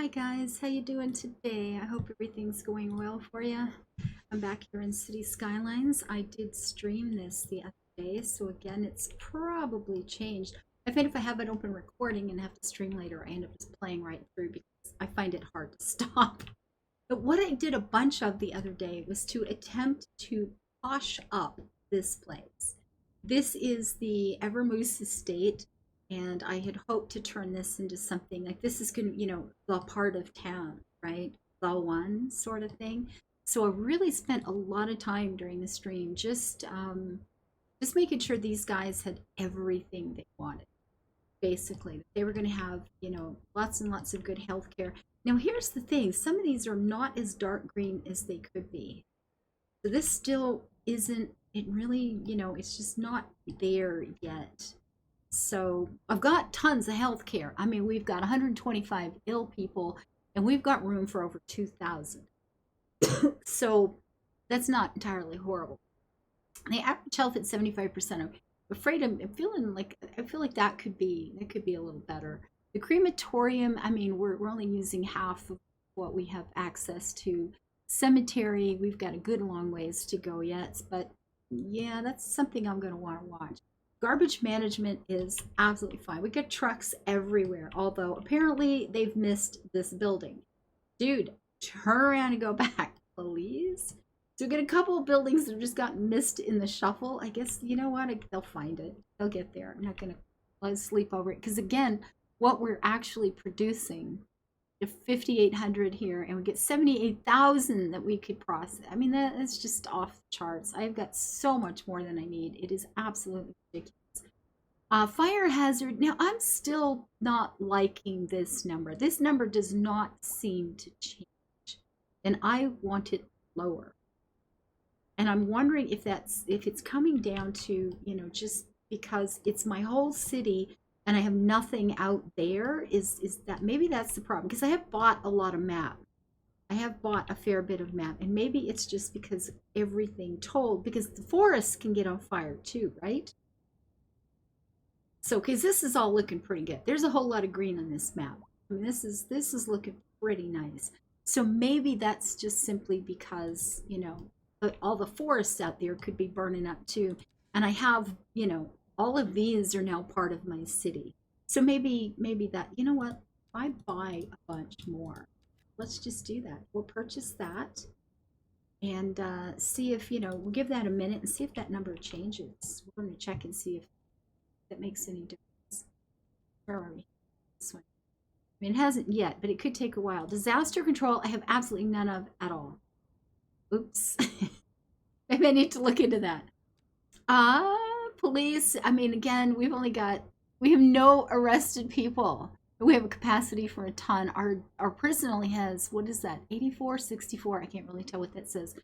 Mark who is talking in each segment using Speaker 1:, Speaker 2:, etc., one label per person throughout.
Speaker 1: Hi guys, how you doing today? I hope everything's going well for you. I'm back here in City Skylines. I did stream this the other day, so again, it's probably changed. I find if I have an open recording and have to stream later, I end up just playing right through because I find it hard to stop. But what I did a bunch of the other day was to attempt to posh up this place. This is the Evermoose Estate, and I had hoped to turn this into something like this is going to, the part of town, right? The one sort of thing. So I really spent a lot of time during the stream just making sure these guys had everything they wanted. Basically, they were going to have, lots and lots of good health care. Now, here's the thing: some of these are not as dark green as they could be. So this still isn't. It really, it's just not there yet. So I've got tons of health care. I mean, we've got 125 ill people, and we've got room for over 2,000. So that's not entirely horrible. The average health at 75%. I'm afraid I feel like that could be a little better. The crematorium, I mean, we're only using half of what we have access to. Cemetery, we've got a good long ways to go yet, but yeah, that's something I'm going to want to watch. Garbage management is absolutely fine. We get trucks everywhere, although apparently they've missed this building. Dude, turn around and go back, please. So we get a couple of buildings that have just got missed in the shuffle. I guess, you know what? They'll find it. They'll get there. I'm not going to let us sleep over it. Because again, what we're actually producing, the 5,800 here, and we get 78,000 that we could process. I mean, that's just off the charts. I've got so much more than I need. It is absolutely ridiculous. Fire hazard. Now, I'm still not liking this number. This number does not seem to change. And I want it lower. And I'm wondering if it's coming down to, just because it's my whole city and I have nothing out there, is that maybe that's the problem? Because I have bought a lot of map. I have bought a fair bit of map, and maybe it's just because everything told, because the forests can get on fire too, right? So, because this is all looking pretty good. There's a whole lot of green on this map. I mean, this is looking pretty nice. So maybe that's just simply because, all the forests out there could be burning up too. And I have, all of these are now part of my city. So maybe that, you know what? I buy a bunch more. Let's just do that. We'll purchase that and see if, we'll give that a minute and see if that number changes. We're going to check and see if that makes any difference. Where are we? This one. I mean, it hasn't yet, but it could take a while. Disaster control, I have absolutely none of at all. Oops. Maybe I need to look into that. Police, I mean, again, we have no arrested people. We have a capacity for a ton. Our prison only has, what is that, 84, 64? I can't really tell what that says.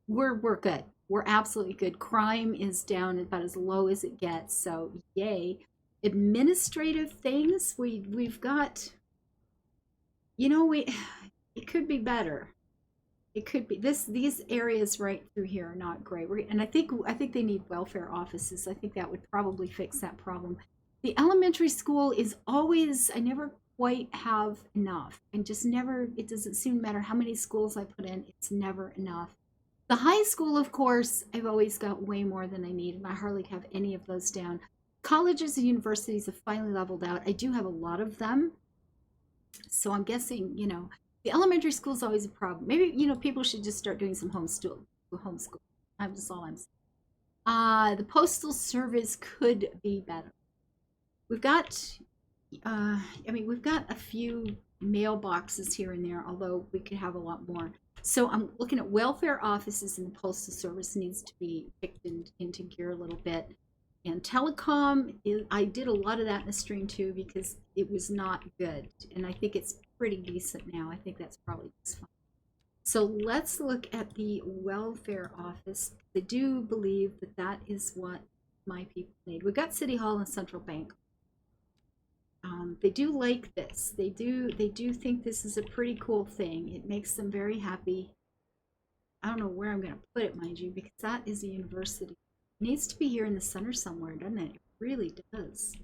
Speaker 1: We're good. We're absolutely good. Crime is down about as low as it gets, so yay. Administrative things, we've got, it could be better. It could be these areas right through here are not great. And I think they need welfare offices. I think that would probably fix that problem. The elementary school is always, I never quite have enough, and just never, it doesn't seem to matter how many schools I put in, it's never enough. The high school, of course, I've always got way more than I need, and I hardly have any of those down. Colleges and universities have finally leveled out. I do have a lot of them. So I'm guessing, the elementary school is always a problem. Maybe, people should just start doing some homeschool. That's all I'm saying. The postal service could be better. We've got, we've got a few mailboxes here and there, although we could have a lot more. So I'm looking at welfare offices, and the postal service needs to be picked into gear a little bit. And telecom, I did a lot of that in the stream too because it was not good. And I think it's pretty decent now. I think that's probably just fine. So let's look at the welfare office. I do believe that is what my people need. We've got City Hall and Central Bank. They do like this. They do think this is a pretty cool thing. It makes them very happy. I don't know where I'm going to put it, mind you, because that is a university. It needs to be here in the center somewhere, doesn't it? It really does.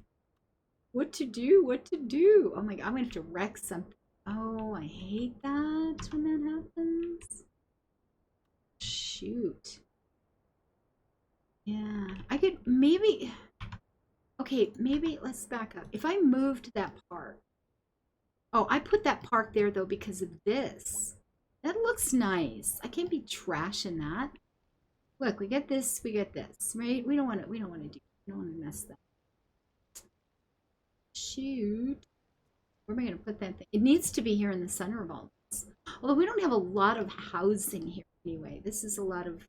Speaker 1: What to do? Oh my God, I'm going to have to wreck something. Oh, I hate that when that happens. Shoot. Yeah, I could maybe... Okay, maybe let's back up. If I moved that park... Oh, I put that park there, though, because of this. That looks nice. I can't be trashing that. Look, we get this, right? We don't want to do... We don't want to mess that. Shoot. Where am I going to put that thing? It needs to be here in the center of all this. Although we don't have a lot of housing here anyway. This is a lot of,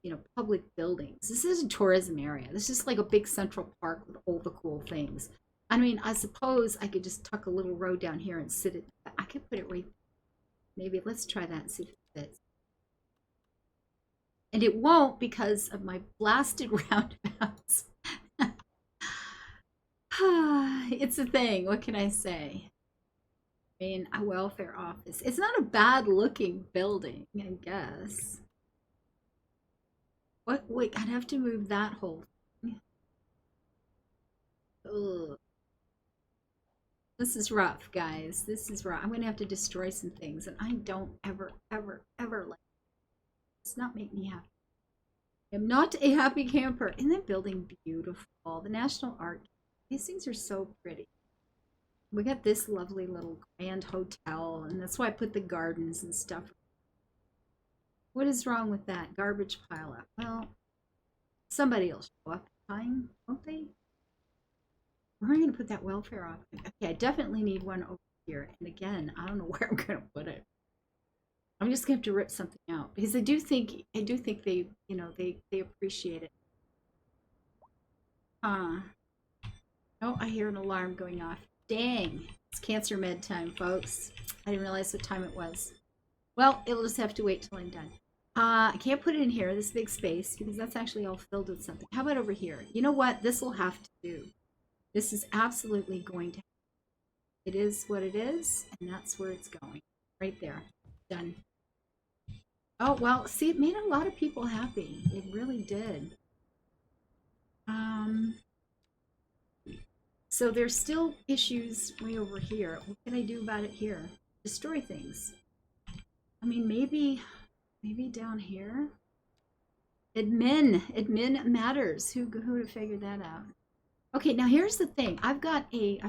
Speaker 1: you know, public buildings. This is a tourism area. This is like a big central park with all the cool things. I mean, I suppose I could just tuck a little road down here and sit it. I could put it right. Maybe let's try that and see if it fits. And it won't because of my blasted roundabouts. It's a thing. What can I say? I mean, a welfare office. It's not a bad looking building, I guess. What? Wait, I'd have to move that whole thing. Ugh. This is rough, guys. This is rough. I'm going to have to destroy some things, and I don't ever, ever, ever like it. Does not make me happy. I'm not a happy camper. Isn't that building beautiful? The National Art. These things are so pretty. We got this lovely little grand hotel, and that's why I put the gardens and stuff. What is wrong with that garbage pile up? Well, somebody will show up in time, won't they? Where am I going to put that welfare office? Okay, I definitely need one over here. And again, I don't know where I'm going to put it. I'm just going to have to rip something out because I do think they, you know, they appreciate it. Oh, I hear an alarm going off. Dang, it's cancer med time, folks. I didn't realize what time it was. Well, it'll just have to wait till I'm done. I can't put it in here, this big space, because that's actually all filled with something. How about over here? You know what? This will have to do. This is absolutely going to. It is what it is, and that's where it's going. Right there. Done. Oh, well, see, it made a lot of people happy. It really did. So there's still issues way over here. What can I do about it here? Destroy things. I mean, maybe down here. Admin matters. Who would have figured that out? Okay, now here's the thing. I've got a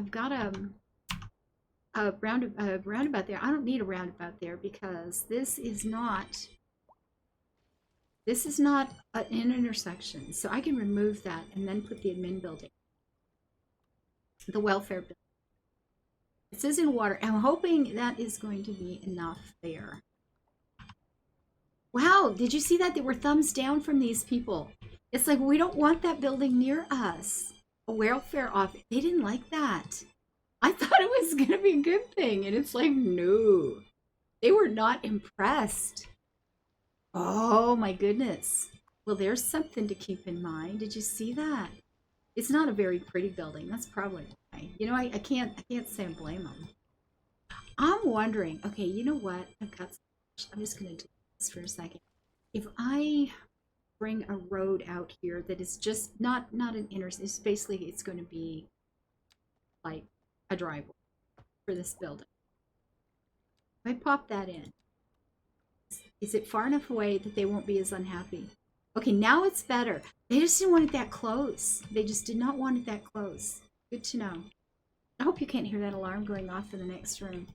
Speaker 1: roundabout there. I don't need a roundabout there because this is not an intersection. So I can remove that and then put the admin building. The welfare building. It says in water. I'm hoping that is going to be enough there. Wow, did you see that? There were thumbs down from these people. It's like, we don't want that building near us. A welfare office. They didn't like that. I thought it was going to be a good thing. And it's like, no. They were not impressed. Oh, my goodness. Well, there's something to keep in mind. Did you see that? It's not a very pretty building. That's probably why. You know, I can't say I blame them. I'm wondering, okay, you know what? I'm just going to do this for a second. If I bring a road out here that is just not an intersection, it's basically, it's going to be like a driveway for this building. If I pop that in, is it far enough away that they won't be as unhappy? Okay, now it's better. They just didn't want it that close. They just did not want it that close. Good to know. I hope you can't hear that alarm going off in the next room.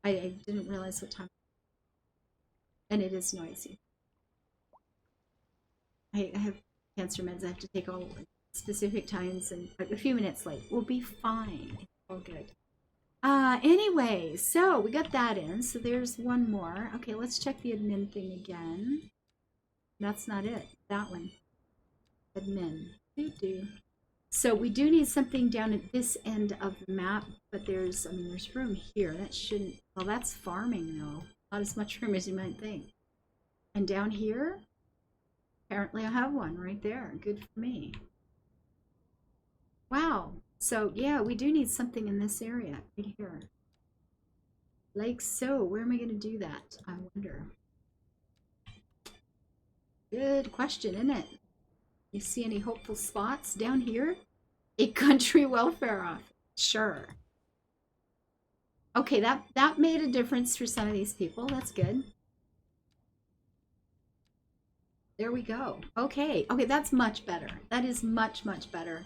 Speaker 1: I didn't realize what time. And it is noisy. I have cancer meds I have to take all specific times, and a few minutes late. We'll be fine. It's all good. Anyway, so we got that in. So there's one more. Okay, let's check the admin thing again. That's not it. That one. Admin. So we do need something down at this end of the map, but there's room here. That shouldn't, well, that's farming though. Not as much room as you might think. And down here, apparently I have one right there. Good for me. Wow. So yeah, we do need something in this area right here. Like so. Where am I going to do that? I wonder. Good question, isn't it? You see any hopeful spots down here? A country welfare office. Sure. Okay, that made a difference for some of these people. That's good. There we go. Okay. Okay, that's much better. That is much, much better.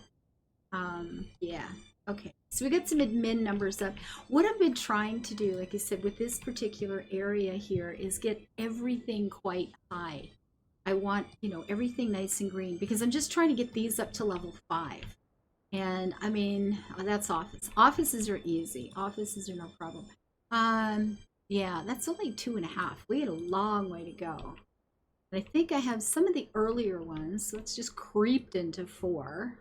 Speaker 1: Yeah. Okay. So we got some admin numbers up. What I've been trying to do, like I said, with this particular area here is get everything quite high. I want, everything nice and green because I'm just trying to get these up to level 5. And I mean, that's office. Offices are easy. Offices are no problem. Yeah, that's only 2.5. We had a long way to go. And I think I have some of the earlier ones, so it's just creeped into 4.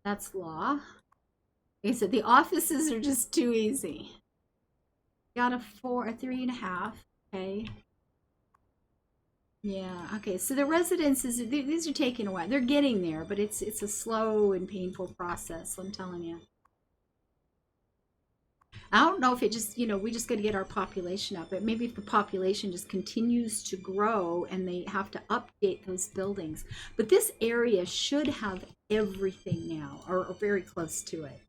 Speaker 1: That's law. Like I said, the offices are just too easy. Got a 4, a 3.5. Okay. Yeah. Okay. So the residences, these are taking a while. They're getting there, but it's a slow and painful process. I'm telling you. I don't know if it just, we just got to get our population up. But maybe if the population just continues to grow and they have to update those buildings. But this area should have everything now, or very close to it.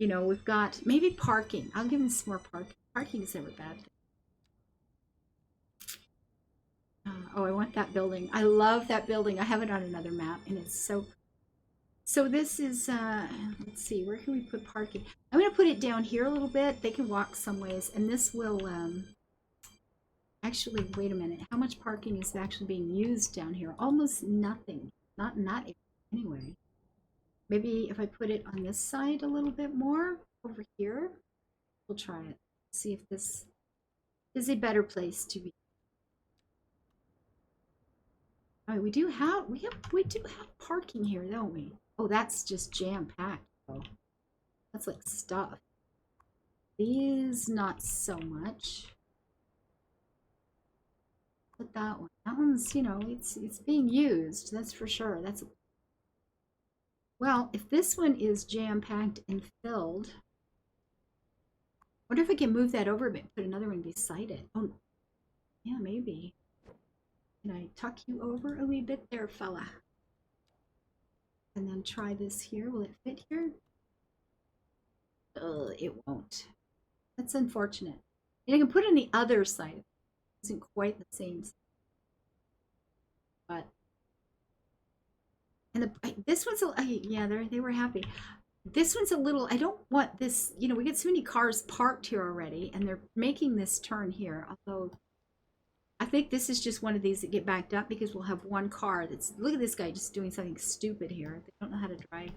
Speaker 1: We've got maybe parking. I'll give them some more parking. Parking is never bad. Oh, I want that building. I love that building. I have it on another map, and it's so this is, let's see, where can we put parking? I'm going to put it down here a little bit. They can walk some ways, and this will, actually, wait a minute. How much parking is actually being used down here? Almost nothing. Not in that area anyway. Maybe if I put it on this side a little bit more, over here, we'll try it. See if this is a better place to be. All right, we do have parking here, don't we? Oh, that's just jam-packed, though. That's like stuff. These, not so much. But that one's, it's being used, that's for sure. Well, if this one is jam-packed and filled, I wonder if I can move that over a bit, put another one beside it. Oh, yeah, maybe. Can I tuck you over a wee bit there, fella? And then try this here. Will it fit here? It won't. That's unfortunate. And I can put it on the other side. It isn't quite the same. But and this one's yeah, they were happy. This one's a little, I don't want this, we get so many cars parked here already, and they're making this turn here, although I think this is just one of these that get backed up because we'll have one car that's, look at this guy just doing something stupid here. They don't know how to drive.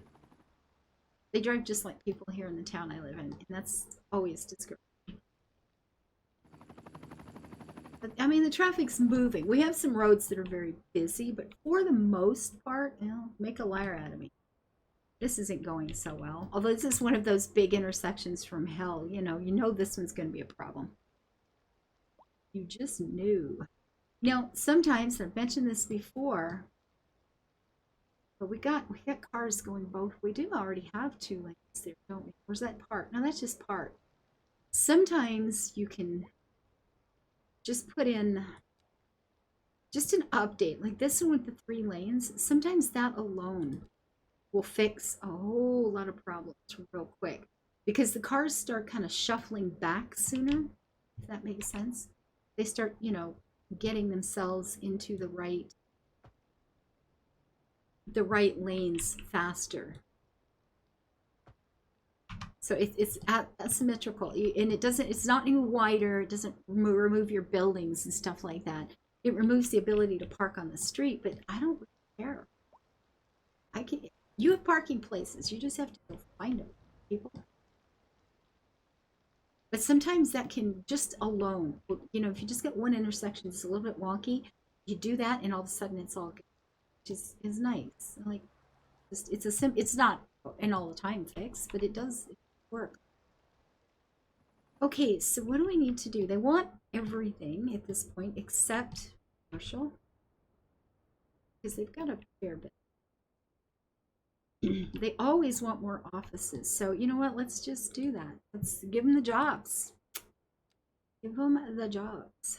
Speaker 1: They drive just like people here in the town I live in, and that's always discouraging. But, I mean, the traffic's moving. We have some roads that are very busy, but for the most part, make a liar out of me. This isn't going so well. Although this is one of those big intersections from hell, you know this one's going to be a problem. You just knew. Sometimes, I've mentioned this before, but we got cars going both. We do already have 2 lanes there, don't we? Where's that part? No, that's just part. Sometimes you can just put in just an update, like this one with the 3 lanes. Sometimes that alone will fix a whole lot of problems real quick, because the cars start kind of shuffling back sooner, if that makes sense. They start, getting themselves into the right lanes faster. So it's asymmetrical, and it's not any wider. It doesn't remove your buildings and stuff like that. It removes the ability to park on the street, but I don't care. You have parking places. You just have to go find them, people. But sometimes that can just alone, if you just get one intersection that's a little bit wonky, you do that, and all of a sudden it's all good, which is nice. Like, it's not an all the time fix, but it does work. Okay, so what do we need to do? They want everything at this point except commercial, because they've got a fair bit. They always want more offices. So you know what? Let's just do that. Let's give them the jobs. Give them the jobs.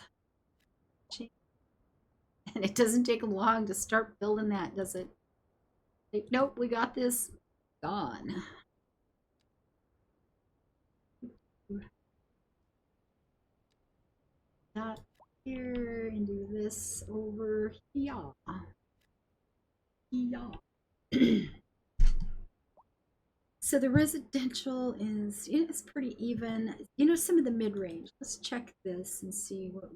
Speaker 1: And it doesn't take them long to start building that, does it? Nope, we got this. Gone. that here and do this over here. Yeah. So the residential is, it's pretty even. Some of the mid-range. Let's check this and see what.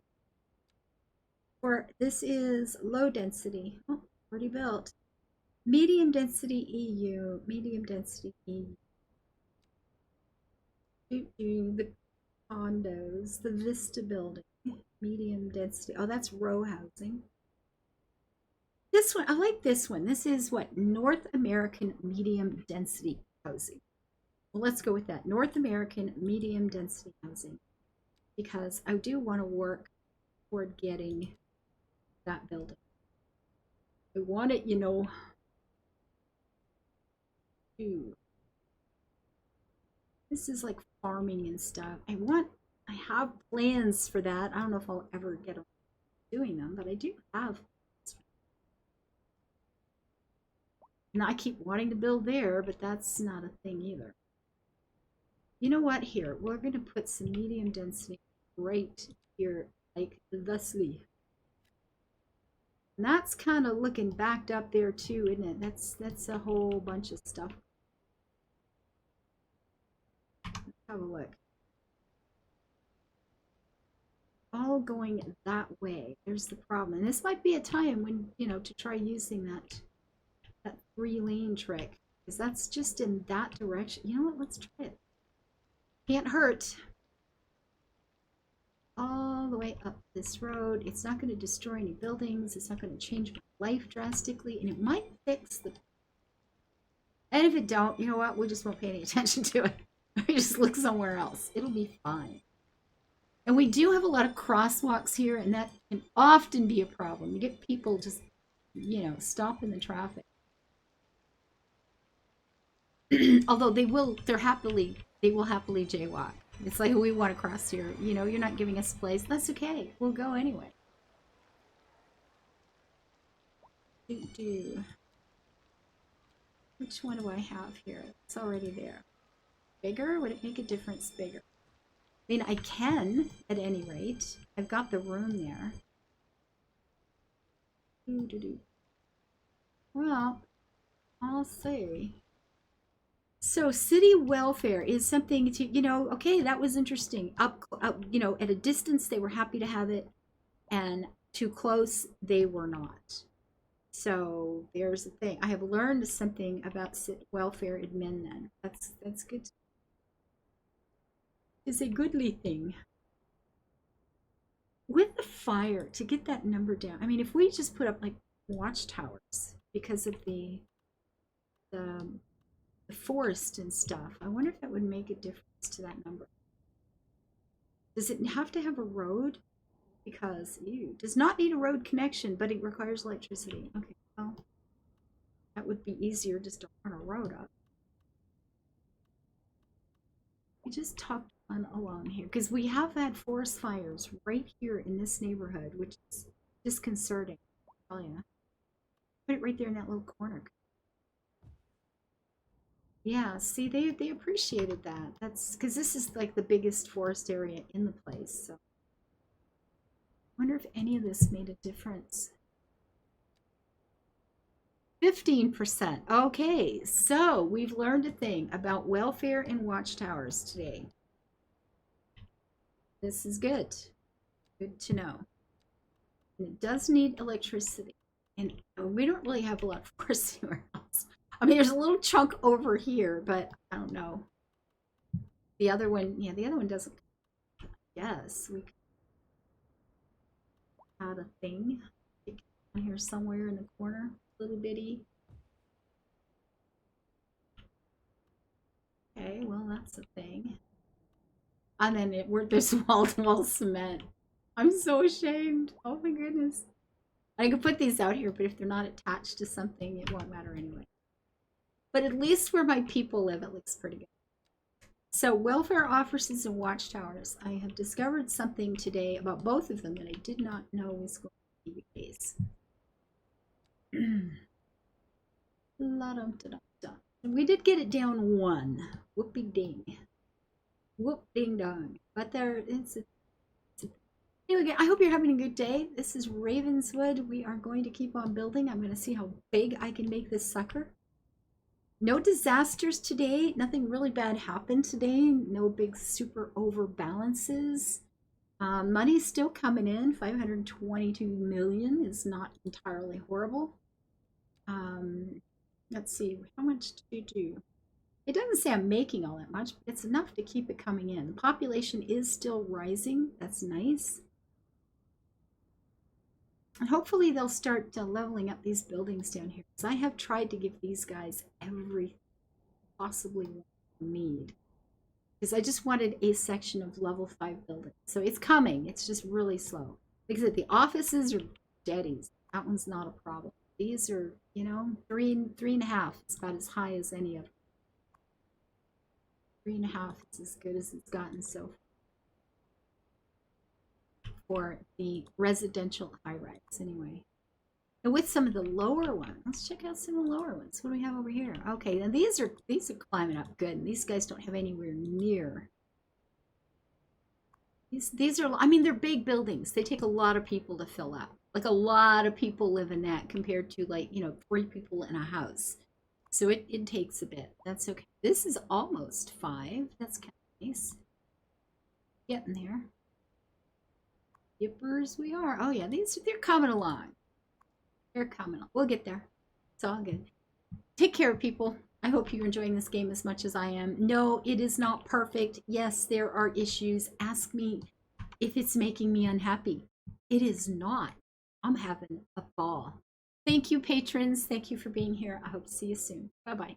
Speaker 1: Or this is low density. Oh, already built. Medium density EU. Medium density EU. The condos, the Vista building, medium density. Oh, that's row housing. This one, I like this one. This is what? North American medium density housing. Well, let's go with that. North American medium density housing. Because I do want to work toward getting that building. I want it, to. This is like farming and stuff. I have plans for that. I don't know if I'll ever get around to doing them, but I do have. And I keep wanting to build there, but that's not a thing either. You know what? Here, we're going to put some medium density right here, like thusly. And that's kind of looking backed up there too, isn't it? That's a whole bunch of stuff. Let's have a look. All going that way. There's the problem. And this might be a time when, to try using that 3-lane trick, because that's just in that direction. You know what? Let's try it. Can't hurt. All the way up this road. It's not going to destroy any buildings. It's not going to change my life drastically, and it might fix the. And if it don't, you know what? We just won't pay any attention to it. We just look somewhere else. It'll be fine. And we do have a lot of crosswalks here, and that can often be a problem. You get people just, stopping the traffic. Although they will happily jaywalk. It's like, we want to cross here. You're not giving us a place. That's okay. We'll go anyway. Which one do I have here? It's already there. Bigger? Would it make a difference bigger? I mean, I can, at any rate. I've got the room there. Well, I'll see. So city welfare is something to, okay, that was interesting. Up, at a distance, they were happy to have it. And too close, they were not. So there's the thing. I have learned something about welfare admin then. That's good. It's a goodly thing. With the fire, to get that number down, I mean, if we just put up like watchtowers because of the forest and stuff, I wonder if that would make a difference to that number. Does it have to have a road? Because does not need a road connection, but it requires electricity. Okay, well, that would be easier just to run a road up. We just talked on along here because we have had forest fires right here in this neighborhood, which is disconcerting. Oh yeah, put it right there in that little corner. Yeah, see, they appreciated that. That's because this is like the biggest forest area in the place. So I wonder if any of this made a difference. 15%. Okay, so we've learned a thing about welfare and watchtowers today. This is good. Good to know. And it does need electricity. And we don't really have a lot of forest anywhere else. I mean, there's a little chunk over here, but I don't know. The other one, yeah, the other one doesn't. Yes, we had a thing down here somewhere in the corner, little bitty. Okay, well, that's a thing. And then there's wall-to-wall cement. I'm so ashamed. Oh my goodness. I could put these out here, but if they're not attached to something, it won't matter anyway. But at least where my people live, it looks pretty good. So welfare offices and watchtowers. I have discovered something today about both of them that I did not know was going to be the case. And we did get it down 1. Whoopie ding. Whoop ding dong. But there it's Anyway, I hope you're having a good day. This is Ravenswood. We are going to keep on building. I'm going to see how big I can make this sucker. No disasters today. Nothing really bad happened today. No big super overbalances. Money's still coming in. 522 million is not entirely horrible. Let's see, how much do you do? It doesn't say I'm making all that much, but it's enough to keep it coming in. The population is still rising. That's nice. And hopefully they'll start leveling up these buildings down here. Because I have tried to give these guys everything possibly need. Because I just wanted a section of level 5 buildings. So it's coming. It's just really slow. Like I said, the offices are steadies. That one's not a problem. These are, you know, 3.5. It's about as high as any of them. 3.5 is as good as it's gotten so far for the residential high rise anyway. And with some of the lower ones, let's check out some of the lower ones. What do we have over here? Okay, now these are climbing up good, and these guys don't have anywhere near. These are, I mean, they're big buildings. They take a lot of people to fill up. Like a lot of people live in that compared to, like, you know, 3 people in a house. So it takes a bit. That's okay. This is almost 5. That's kind of nice. Getting there. Yippers we are. Oh yeah, they're coming along. They're coming. We'll get there. It's all good. Take care, people. I hope you're enjoying this game as much as I am. No, it is not perfect. Yes, there are issues. Ask me if it's making me unhappy. It is not. I'm having a ball. Thank you, patrons. Thank you for being here. I hope to see you soon. Bye-bye.